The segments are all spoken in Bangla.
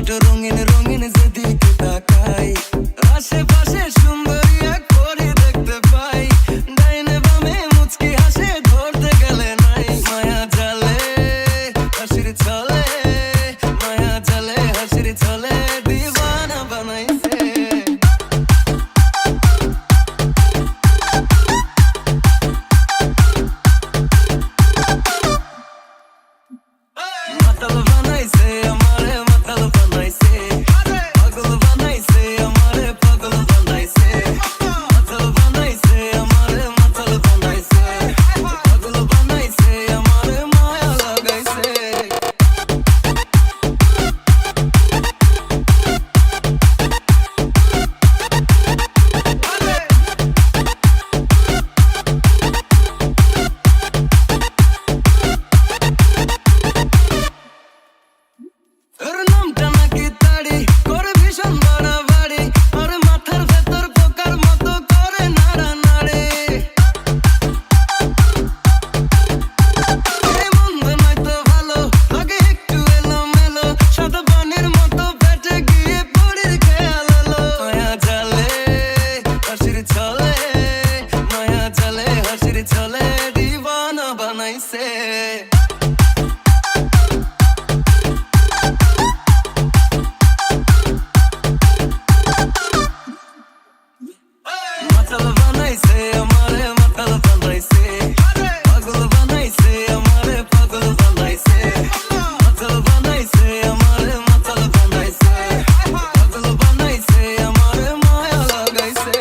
দুটো রঙিন রঙিন যেদিকে তাকাই, আশেপাশে সুন্দরী এক পরী দেখতে পাই। ডাইনে বামে মুচকি হাসে, ধরতে গেলে নাই। মায়া জালে হাসির ছলে, মায়া জালে হাসির ছলে দিওয়ানা বানাইছে। মাতাল বানাইছে আমারে, মাতাল বানাইছে। পাগল বানাইছে আমারে, পাগল বানাইছে। মাতাল বানাইছে আমারে, মাতাল বানাইছে। পাগল বানাইছে আমারে, মায়া লাগাইছে। ওর নামটা নাকি তাড়ি, করে ভীষণ বাড়াবাড়ি। ওর মাথার ভেতর পোকার মতো করে নাড়ানাড়ি। এই মন্দ নয়তো ভালো, আগে একটু এলোমেলো। সাদা পানির মতো পেটে গিয়ে পড়ির খেয়াল এলো। মায়া জালে হাসির ছলে, মায়া জালে হাসির ছলে দিওয়ানা বানাইছে। মাতাল বানাইছে আমারে, মাতাল বানাইছে। পাগল বানাইছে আমারে, পাগল বানাইছে। মাতাল বানাইছে আমারে, মাতাল বানাইছে। পাগল বানাইছে আমারে, মায়া লাগাইছে।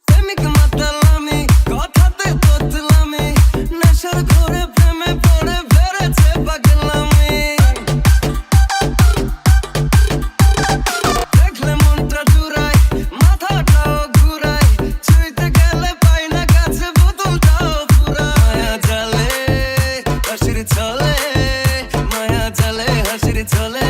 প্রেমিক মাতালামি, কথাতে তোতলামি। নেশার ঘরে প্রেমে পড়ে বেড়েছে পাগলামি। দেখলে মনটা জুড়ায়, মাথাটাও ঘুরায়। ছুঁইতে গেলে পাই না কাছে, বোতলটাও ফুরায়। মায়া জালে হাসির ছলে, মায়া জালে হাসির ছলে